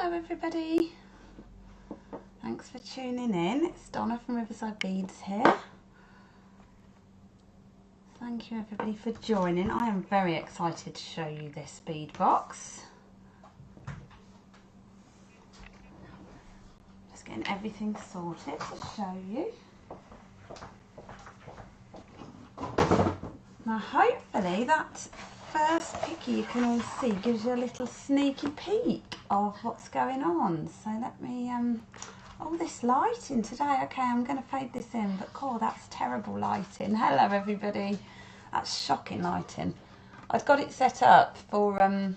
Hello everybody, thanks for tuning in. It's Donna from Riverside Beads here. Thank you everybody for joining. I am very excited to show you this bead box. Just getting everything sorted to show you. Now hopefully that first picture you can all see gives you a little sneaky peek of what's going on. So let me, oh, this lighting today. Okay, I'm going to fade this in, but cool, that's terrible lighting. Hello everybody. That's shocking lighting. I've got it set up for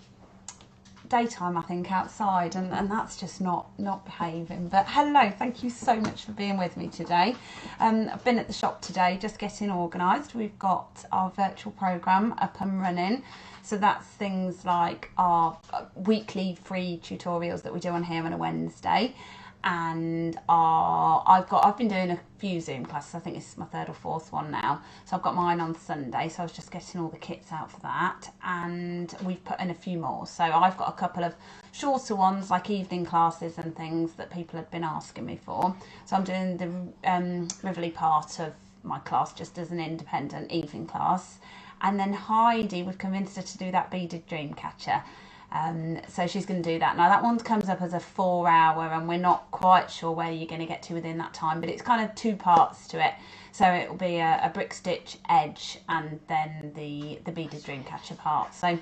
daytime, I think, outside, and that's just not behaving. But hello, thank you so much for being with me today. I've been at the shop today just getting organised. We've got our virtual programme up and running, so that's things like our weekly free tutorials that we do on here on a Wednesday, and I've been doing a few Zoom classes. I think this is my third or fourth one now, so I've got mine on Sunday, so I was just getting all the kits out for that, and we've put in a few more. So I've got a couple of shorter ones like evening classes and things that people had been asking me for, so I'm doing the Riverley part of my class just as an independent evening class, and then Heidi, we've convinced her to do that beaded dream catcher. So she's going to do that. Now that one comes up as a 4-hour, and we're not quite sure where you're going to get to within that time, but it's kind of two parts to it. So it will be a brick stitch edge and then the beaded dream catcher part. So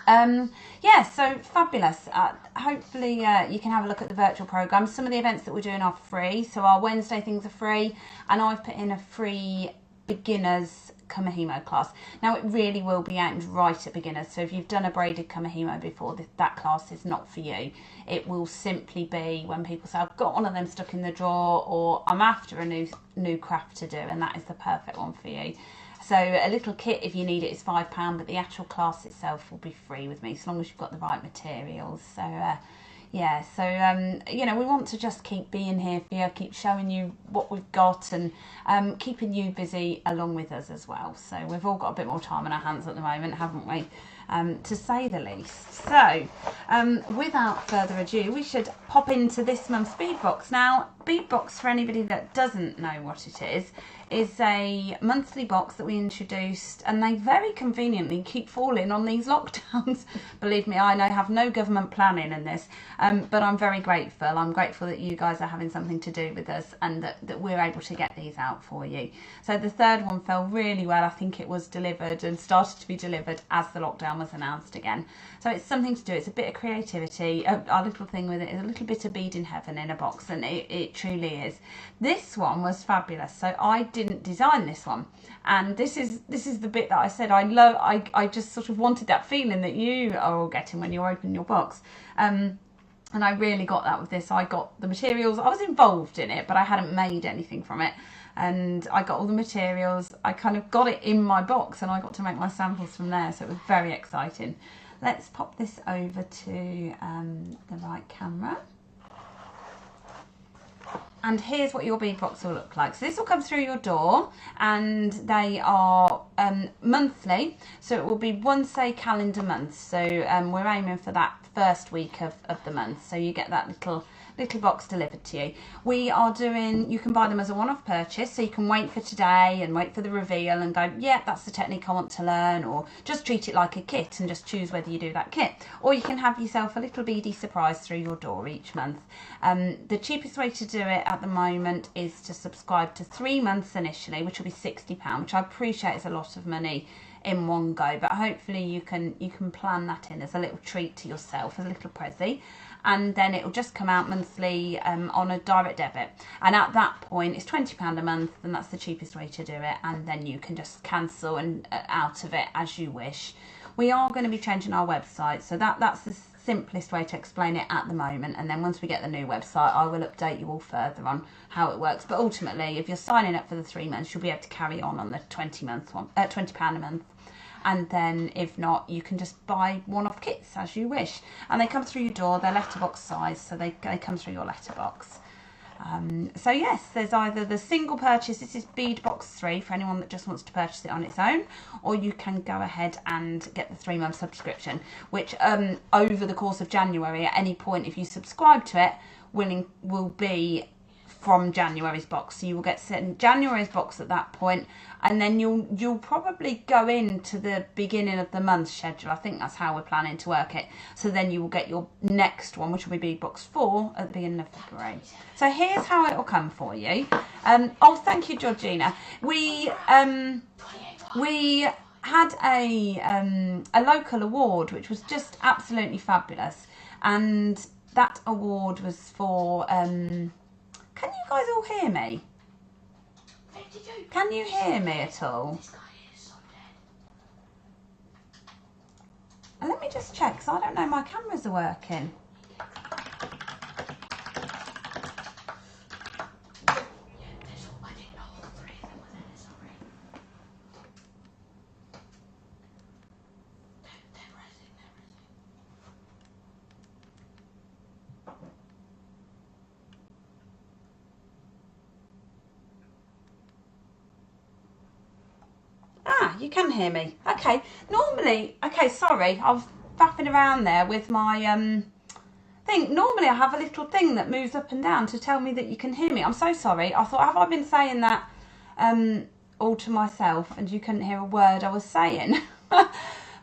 yeah, so fabulous. Hopefully you can have a look at the virtual program. Some of the events that we're doing are free, so our Wednesday things are free, and I've put in a free beginners Kamihimo class. Now it really will be aimed right at beginners, so if you've done a braided Kamihimo before, that class is not for you. It will simply be when people say I've got one of them stuck in the drawer, or I'm after a new craft to do, and that is the perfect one for you. So a little kit if you need it is £5, but the actual class itself will be free with me, as long as you've got the right materials. So yeah, so you know, we want to just keep being here for you, keep showing you what we've got, and keeping you busy along with us as well. So we've all got a bit more time on our hands at the moment, haven't we, to say the least. So without further ado, we should pop into this month's bead box. Now, bead box, for anybody that doesn't know what it is a monthly box that we introduced, and they very conveniently keep falling on these lockdowns. Believe me, I have no government planning in this, but I'm very grateful. I'm grateful that you guys are having something to do with us, and that we're able to get these out for you. So the third one fell really well. I think it was delivered and started to be delivered as the lockdown was announced again. So it's something to do. It's a bit of creativity. Our little thing with it is a little bit of bead in heaven in a box, and it truly is. This one was fabulous. So I didn't design this one, and this is the bit that I said I just sort of wanted that feeling that you are all getting when you open your box, and I really got that with this. I got the materials, I was involved in it, but I hadn't made anything from it, and I got all the materials, I kind of got it in my box, and I got to make my samples from there, so it was very exciting. Let's pop this over to the right camera. And here's what your bead box will look like. So this will come through your door, and they are monthly, so it will be once a calendar month. So we're aiming for that first week of the month, so you get that little box delivered to you. We are doing, you can buy them as a one-off purchase, so you can wait for today and wait for the reveal and go, yeah, that's the technique I want to learn, or just treat it like a kit and just choose whether you do that kit. Or you can have yourself a little beady surprise through your door each month. The cheapest way to do it at the moment is to subscribe to 3 months initially, which will be £60, which I appreciate is a lot of money in one go, but hopefully you can plan that in as a little treat to yourself, as a little prezi, and then it will just come out monthly on a direct debit, and at that point it's £20 a month, and that's the cheapest way to do it, and then you can just cancel and out of it as you wish. We are going to be changing our website, so that's the simplest way to explain it at the moment, and then once we get the new website I will update you all further on how it works. But ultimately, if you're signing up for the 3 months, you'll be able to carry on the £20 a month, and then if not, you can just buy one-off kits as you wish, and they come through your door. They're letterbox size, so they come through your letterbox. So yes, there's either the single purchase, this is Bead Box 3 for anyone that just wants to purchase it on its own, or you can go ahead and get the 3-month subscription, which over the course of January, at any point if you subscribe to it, will be from January's box. So you will get sent January's box at that point, and then you'll probably go into the beginning of the month schedule. I think that's how we're planning to work it. So then you will get your next one, which will be Bead Box 4 at the beginning of February. So here's how it will come for you. Oh, thank you, Georgina. We had a local award which was just absolutely fabulous, and that award was for can you guys all hear me? 52. Can you hear me at all? This guy is so dead. Let me just check, because I don't know my cameras are working. You can hear me. Okay, normally, okay, sorry, I was faffing around there with my thing. Normally I have a little thing that moves up and down to tell me that you can hear me. I'm so sorry. I thought, have I been saying that all to myself and you couldn't hear a word I was saying?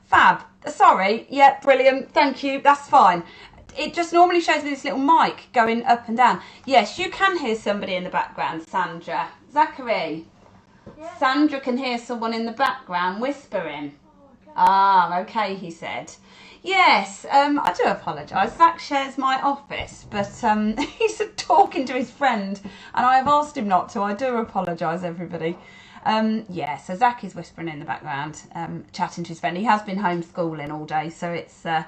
Fab. Sorry. Yeah, brilliant. Thank you. That's fine. It just normally shows me this little mic going up and down. Yes, you can hear somebody in the background, Sandra. Zachary. Yeah. Sandra can hear someone in the background whispering. Oh, okay. Ah, okay, he said. Yes, I do apologise. Zach shares my office, but he's talking to his friend, and I have asked him not to. I do apologise, everybody. Yeah, so Zach is whispering in the background, chatting to his friend. He has been homeschooling all day, so it's, yeah,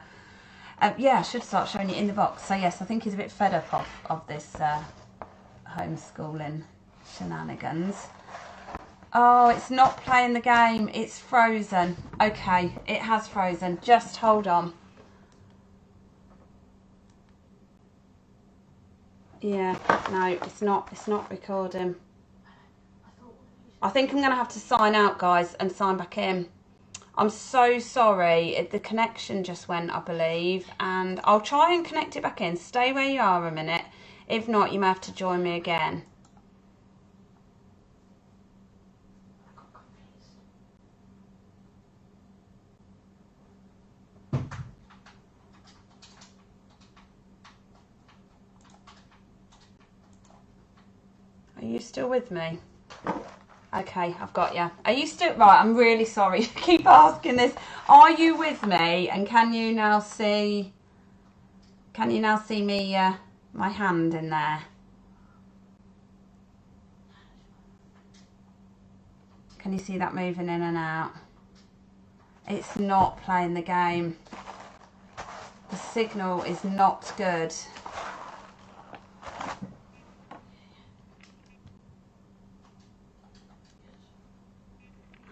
I should start showing you in the box. So yes, I think he's a bit fed up of this homeschooling shenanigans. Oh, it's not playing the game. It's frozen. Okay, it has frozen. Just hold on. Yeah, no, it's not recording. I think I'm going to have to sign out, guys, and sign back in. I'm so sorry. The connection just went, I believe, and I'll try and connect it back in. Stay where you are a minute. If not, you may have to join me again. Are you still with me? Okay, I've got you. Are you still... Right, I'm really sorry to keep asking this. Are you with me? And can you now see... Can you now see me, my hand in there? Can you see that moving in and out? It's not playing the game. The signal is not good.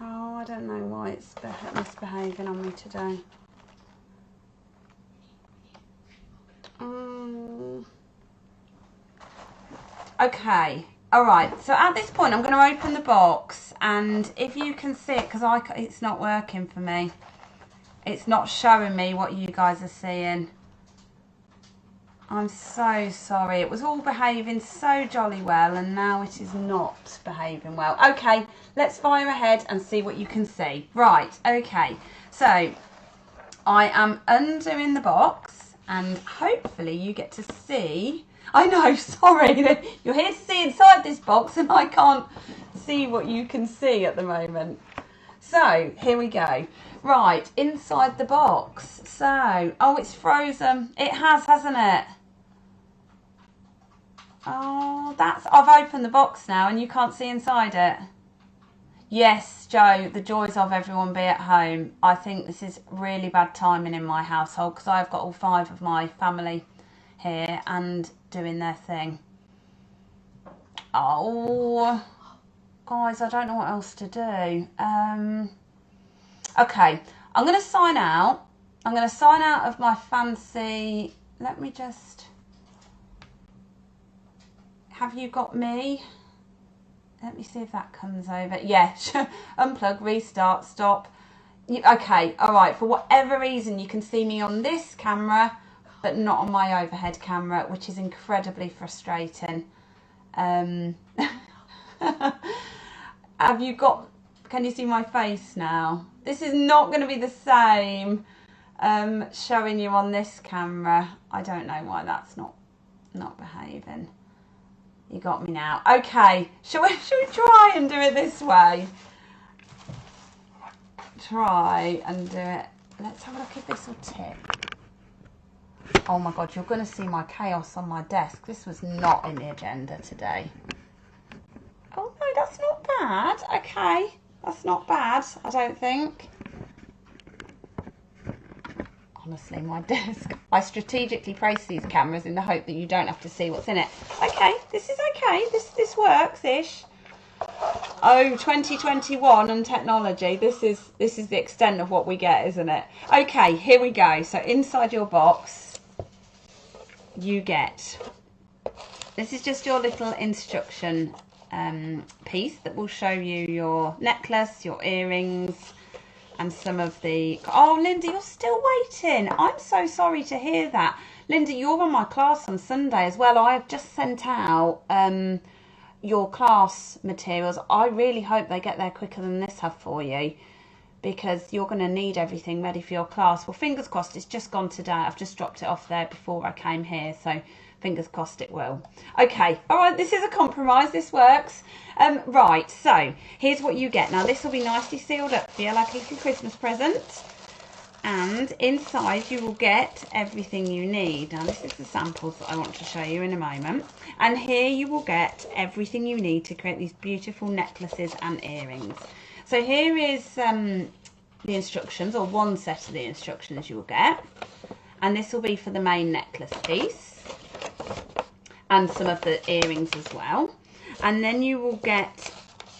Oh, I don't know why it's misbehaving on me today. Okay, all right. So at this point, I'm going to open the box, and if you can see it, because it's not working for me. It's not showing me what you guys are seeing. I'm so sorry. It was all behaving so jolly well, and now it is not behaving well. Okay, let's fire ahead and see what you can see. Right, okay. So I am undoing the box, and hopefully you get to see... I know, sorry. You're here to see inside this box, and I can't see what you can see at the moment. So, here we go. Right, inside the box. So, oh, it's frozen. It has, hasn't it? Oh, I've opened the box now and you can't see inside it. Yes, Joe, the joys of everyone be at home. I think this is really bad timing in my household because I've got all 5 of my family here and doing their thing. Oh, guys, I don't know what else to do. Okay, I'm going to sign out. I'm going to sign out of my fancy... Let me just... Have you got me? Let me see if that comes over. Yeah, unplug, restart, stop. Okay, all right. For whatever reason, you can see me on this camera, but not on my overhead camera, which is incredibly frustrating. Have you got... Can you see my face now? This is not going to be the same showing you on this camera. I don't know why that's not behaving. You got me now. Okay, shall we try and do it this way? Try and do it. Let's have a look if this will tip. Oh my God, you're going to see my chaos on my desk. This was not in the agenda today. Oh no, that's not bad. Okay, that's not bad, I don't think. Honestly, my desk. I strategically place these cameras in the hope that you don't have to see what's in it. Okay, this is okay. This works-ish. Oh, 2021 and technology. This is the extent of what we get, isn't it? Okay, here we go. So inside your box, you get... This is just your little instruction piece that will show you your necklace, your earrings, and some of the... Oh, Linda, you're still waiting. I'm so sorry to hear that. Linda, you're on my class on Sunday as well. I have just sent out your class materials. I really hope they get there quicker than this have for you, because you're going to need everything ready for your class. Well, fingers crossed, it's just gone today. I've just dropped it off there before I came here, so fingers crossed it will. Okay, all right, this is a compromise. This works. Right, so here's what you get. Now, this will be nicely sealed up for you, like a little Christmas present. And inside you will get everything you need. Now, this is the samples that I want to show you in a moment. And here you will get everything you need to create these beautiful necklaces and earrings. So here is the instructions, or one set of the instructions you will get. And this will be for the main necklace piece and some of the earrings as well. And then you will get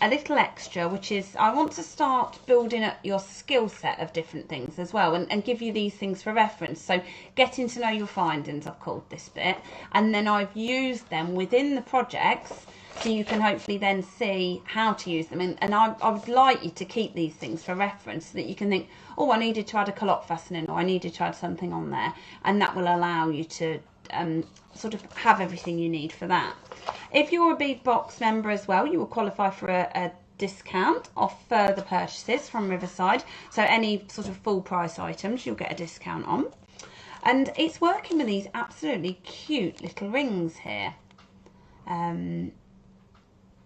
a little extra, which is, I want to start building up your skill set of different things as well, and give you these things for reference. So getting to know your findings, I've called this bit, and then I've used them within the projects, so you can hopefully then see how to use them. And I would like you to keep these things for reference, so that you can think, oh, I needed to add a calotte fastening, or I needed to add something on there, and that will allow you to sort of have everything you need for that. If you're a Bead Box member as well, you will qualify for a discount off further purchases from Riverside. So any sort of full price items you'll get a discount on. And it's working with these absolutely cute little rings here.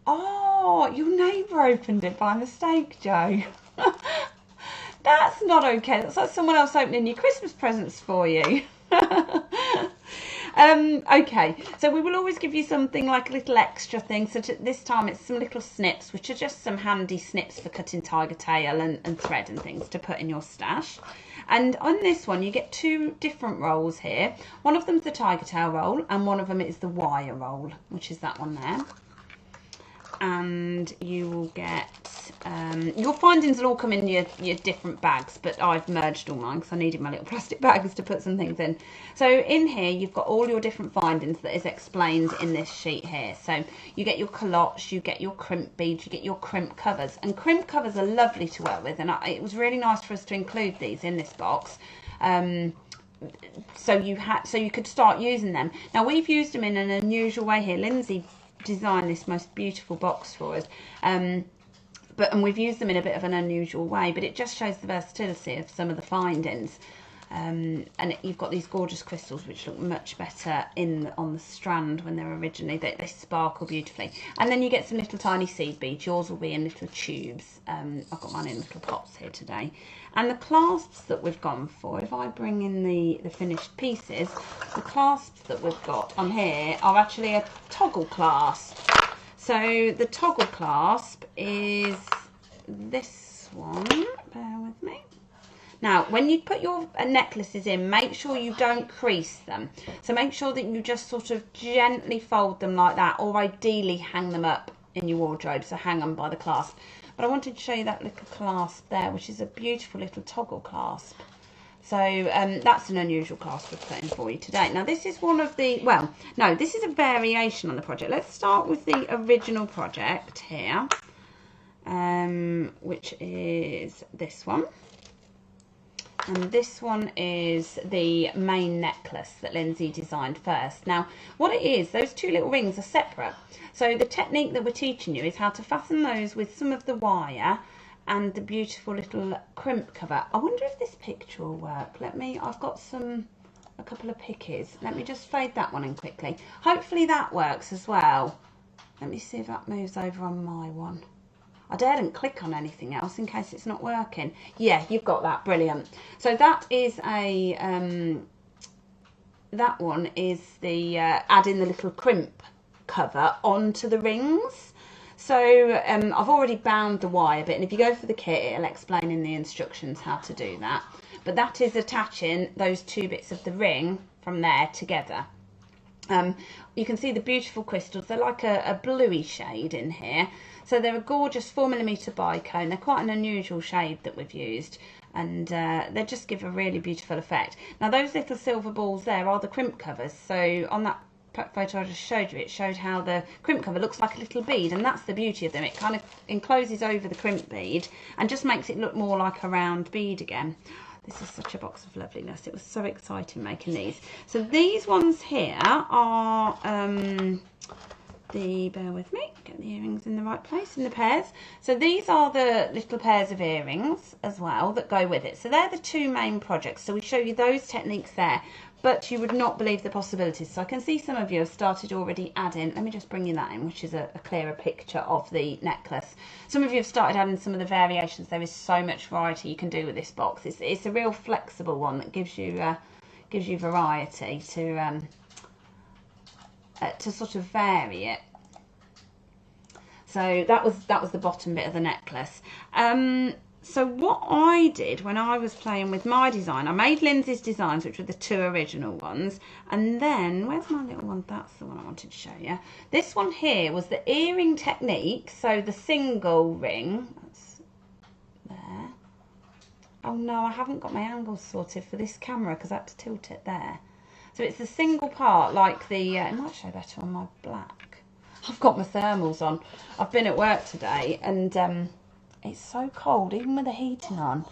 Oh, your neighbour opened it by mistake, Joe. That's not okay. That's like someone else opening your Christmas presents for you. Okay, so we will always give you something like a little extra thing. So this time it's some little snips, which are just some handy snips for cutting tiger tail and thread and things to put in your stash. And on this one you get two different rolls here. One of them's the tiger tail roll, and one of them is the wire roll, which is that one there. And you will get your findings will all come in your different bags, but I've merged all mine because I needed my little plastic bags to put some things in. So in here you've got all your different findings that is explained in this sheet here. So you get your calottes, you get your crimp beads, you get your crimp covers, and crimp covers are lovely to work with, and it was really nice for us to include these in this box. So you could start using them. Now we've used them in an unusual way here. Lindsay designed this most beautiful box for us, and we've used them in a bit of an unusual way, but it just shows the versatility of some of the findings. And you've got these gorgeous crystals which look much better on the strand when they're originally, they sparkle beautifully. And then you get some little tiny seed beads. Yours will be in little tubes. I've got mine in little pots here today. And the clasps that we've gone for, if I bring in the finished pieces, the clasps that we've got on here are actually a toggle clasp. So the toggle clasp is this one, bear with me. Now, when you put your necklaces in, make sure you don't crease them. So make sure that you just sort of gently fold them like that, or ideally hang them up in your wardrobe, so hang them by the clasp. But I wanted to show you that little clasp there, which is a beautiful little toggle clasp. So that's an unusual clasp we're putting for you today. Now this is one of the, well, no, this is a variation on the project. Let's start with the original project here, which is this one. And this one is the main necklace that Lindsay designed first. Now, what it is, those two little rings are separate. So the technique that we're teaching you is how to fasten those with some of the wire and the beautiful little crimp cover. I wonder if this picture will work. I've got a couple of pickies. Let me just fade that one in quickly. Hopefully that works as well. Let me see if that moves over on my one. I daren't click on anything else in case it's not working. Yeah, you've got that, brilliant. So that is a, that one is the adding the little crimp cover onto the rings. So I've already bound the wire bit, and if you go for the kit, it'll explain in the instructions how to do that. But that is attaching those two bits of the ring from there together. You can see the beautiful crystals. They're like a bluey shade in here. So they're a gorgeous 4mm bicone. They're quite an unusual shade that we've used, and they just give a really beautiful effect. Now those little silver balls there are the crimp covers. So on that photo I just showed you, it showed how the crimp cover looks like a little bead, and that's the beauty of them. It kind of encloses over the crimp bead and just makes it look more like a round bead again. This is such a box of loveliness. It was so exciting making these. So these ones here are bear with me, get the earrings in the right place, in the pairs. So these are the little pairs of earrings as well that go with it. So they're the two main projects. So we show you those techniques there, but you would not believe the possibilities. So I can see some of you have started already adding, let me just bring you that in, which is a clearer picture of the necklace. Some of you have started adding some of the variations. There is so much variety you can do with this box. It's a real flexible one that gives you variety to sort of vary it. So that was the bottom bit of the necklace. So what I did when I was playing with my design, I made Lindsay's designs, which were the two original ones, and then where's my little one? That's the one I wanted to show you. This one here was the earring technique. So the single ring, that's there. Oh no, I haven't got my angles sorted for this camera because I had to tilt it there. So it's the single part, like the, it might show better on my black. I've got my thermals on. I've been at work today, and it's so cold, even with the heating on.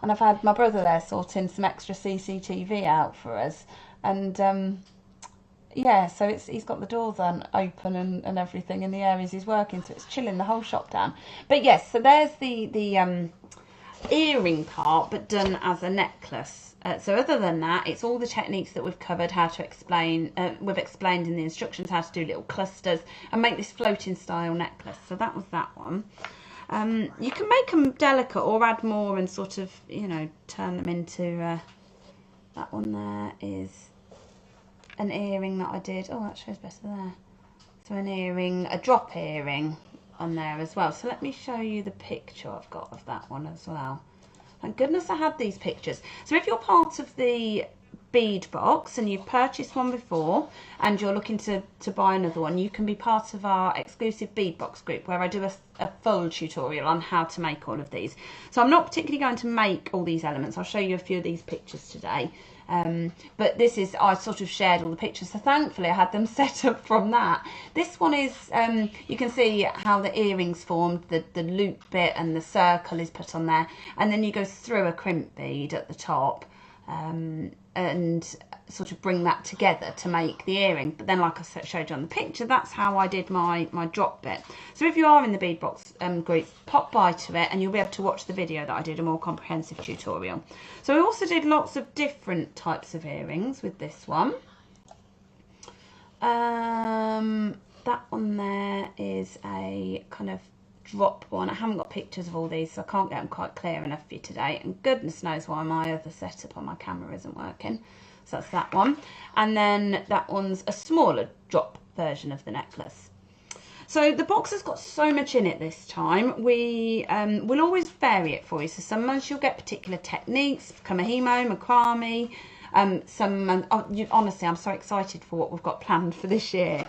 And I've had my brother there sorting some extra CCTV out for us. And yeah, so he's got the doors open and everything in the areas he's working, so it's chilling the whole shop down. But yes, so there's the earring part, but done as a necklace. So other than that, it's all the techniques that we've covered, how to explain, we've explained in the instructions how to do little clusters and make this floating style necklace. So that was that one. You can make them delicate or add more and sort of, you know, turn them into, that one there is an earring that I did. Oh, that shows better there. So an earring, a drop earring on there as well. So let me show you the picture I've got of that one as well. Thank goodness I had these pictures. So if you're part of the bead box and you've purchased one before and you're looking to buy another one, you can be part of our exclusive bead box group where I do a full tutorial on how to make all of these. So I'm not particularly going to make all these elements. I'll show you a few of these pictures today. But this is, I sort of shared all the pictures, so thankfully I had them set up from that. This one is, you can see how the earrings formed, the loop bit and the circle is put on there, and then you go through a crimp bead at the top and sort of bring that together to make the earring. But then, like I showed you on the picture, that's how I did my drop bit. So if you are in the bead box group, pop by to it and you'll be able to watch the video that I did, a more comprehensive tutorial. So I also did lots of different types of earrings with this one. That one there is a kind of drop one. I haven't got pictures of all these, so I can't get them quite clear enough for you today, and goodness knows why my other setup on my camera isn't working. So that's that one, and then that one's a smaller drop version of the necklace. So the box has got so much in it this time. We will always vary it for you. So some months you'll get particular techniques, kamihimo, macrame. Honestly, I'm so excited for what we've got planned for this year.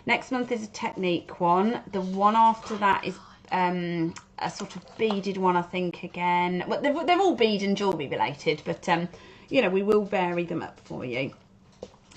Next month is a technique one. The one after that is a sort of beaded one, I think, again. Well, they're all bead and jewellery related, but, you know, we will vary them up for you.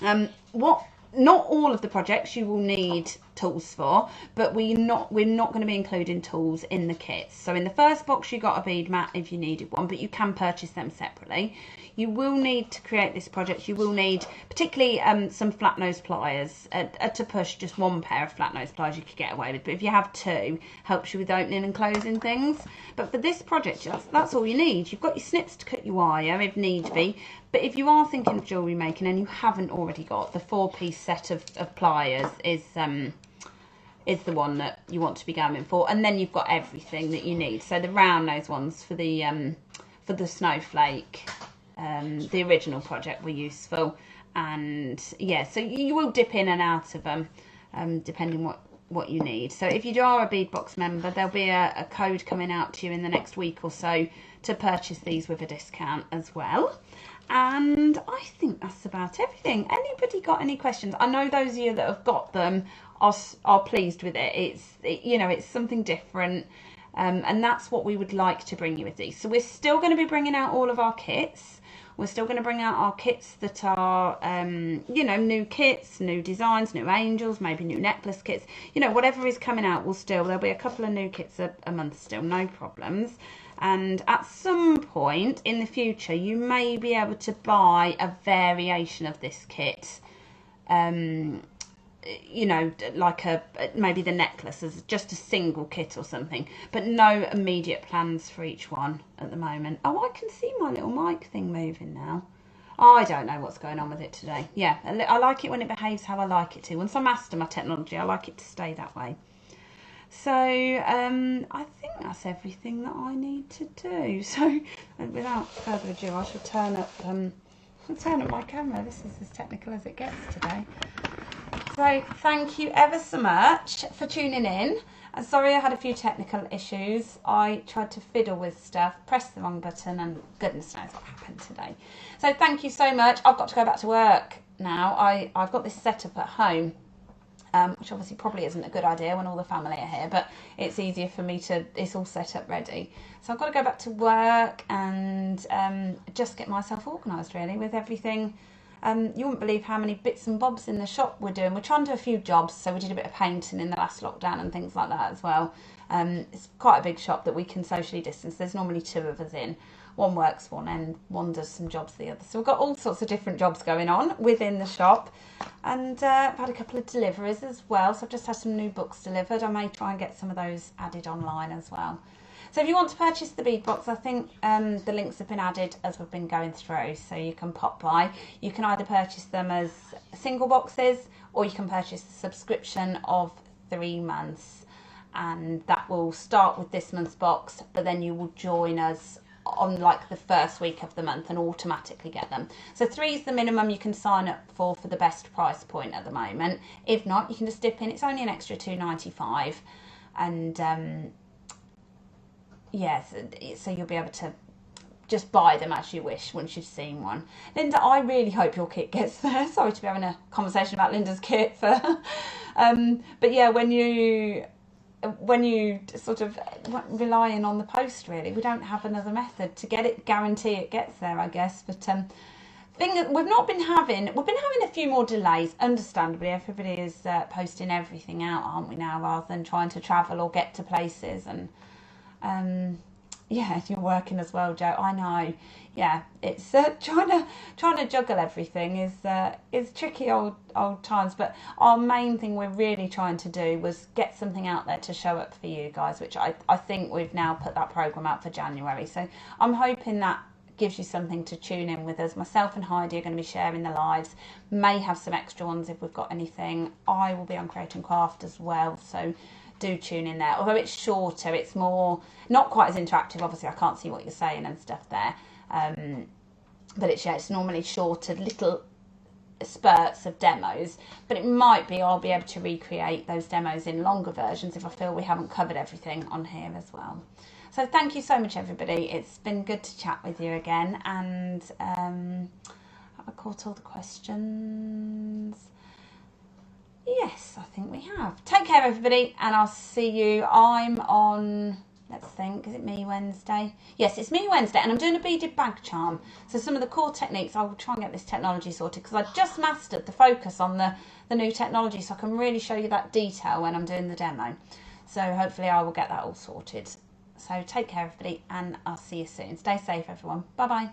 Not all of the projects you will need tools for, but we're not going to be including tools in the kits. So in the first box you got a bead mat if you needed one, but you can purchase them separately. You will need to create this project, you will need particularly some flat nose pliers. To push, just one pair of flat nose pliers you could get away with, but if you have two, helps you with opening and closing things. But for this project, that's all you need. You've got your snips to cut your wire if need be, but if you are thinking of jewellery making and you haven't already got, the 4-piece set of pliers is the one that you want to be going for, and then you've got everything that you need. So the round nose ones for the snowflake, the original project were useful, and yeah, so you will dip in and out of them depending what you need. So if you are a Beadbox member, there'll be a code coming out to you in the next week or so to purchase these with a discount as well. And I think that's about everything. Anybody got any questions? I know those of you that have got them are pleased with it. You know, it's something different, and that's what we would like to bring you with these. So we're still going to be bringing out all of our kits. We're still going to bring out our kits that are, you know, new kits, new designs, new angels, maybe new necklace kits. You know, whatever is coming out there'll be a couple of new kits a month still, no problems. And at some point in the future, you may be able to buy a variation of this kit. You know, like maybe the necklace as just a single kit or something, but no immediate plans for each one at the moment. Oh, I can see my little mic thing moving now. Oh, I don't know what's going on with it today. Yeah, I like it when it behaves how I like it to. Once I master my technology, I like it to stay that way. So I think that's everything that I need to do. So without further ado, I shall turn up my camera. This is as technical as it gets today. So thank you ever so much for tuning in. I'm sorry I had a few technical issues. I tried to fiddle with stuff, pressed the wrong button, and goodness knows what happened today. So thank you so much. I've got to go back to work now. I've got this set up at home, which obviously probably isn't a good idea when all the family are here, but it's easier for me it's all set up ready. So I've got to go back to work and just get myself organised really with everything. You wouldn't believe how many bits and bobs in the shop we're doing. We're trying to do a few jobs, so we did a bit of painting in the last lockdown and things like that as well. It's quite a big shop that we can socially distance. There's normally 2 of us in. One works one end, one does some jobs the other. So we've got all sorts of different jobs going on within the shop. And I've had a couple of deliveries as well. So I've just had some new books delivered. I may try and get some of those added online as well. So if you want to purchase the bead box, I think the links have been added as we've been going through, so you can pop by. You can either purchase them as single boxes, or you can purchase a subscription of 3 months, and that will start with this month's box, but then you will join us on like the first week of the month and automatically get them. So 3 is the minimum you can sign up for the best price point at the moment. If not, you can just dip in. It's only an extra £2.95, and yes, so you'll be able to just buy them as you wish once you've seen one. Linda, I really hope your kit gets there. Sorry to be having a conversation about Linda's kit, but yeah, when you sort of relying on the post, really, we don't have another method to get it. Guarantee it gets there, I guess. But we've been having a few more delays. Understandably, everybody is posting everything out, aren't we now, rather than trying to travel or get to places and. Yeah, you're working as well, Joe. I know. Yeah, it's trying to juggle everything is tricky old times. But our main thing we're really trying to do was get something out there to show up for you guys, which I think we've now put that program out for January. So I'm hoping that gives you something to tune in with us. Myself and Heidi are going to be sharing the lives. May have some extra ones if we've got anything. I will be on Create and Craft as well. So. Do tune in there. Although it's shorter, it's more not quite as interactive. Obviously, I can't see what you're saying and stuff there, but it's normally shorter, little spurts of demos. But it might be I'll be able to recreate those demos in longer versions if I feel we haven't covered everything on here as well. So thank you so much, everybody. It's been good to chat with you again, and have I caught all the questions? Yes, I think we have. Take care, everybody, and I'll see you. I'm on let's think, is it Me Wednesday? Yes, it's Me Wednesday, and I'm doing a beaded bag charm. So some of the core techniques, I will try and get this technology sorted, because I just mastered the focus on the new technology, so I can really show you that detail when I'm doing the demo. So hopefully I will get that all sorted. So take care, everybody, and I'll see you soon. Stay safe, everyone. Bye-bye.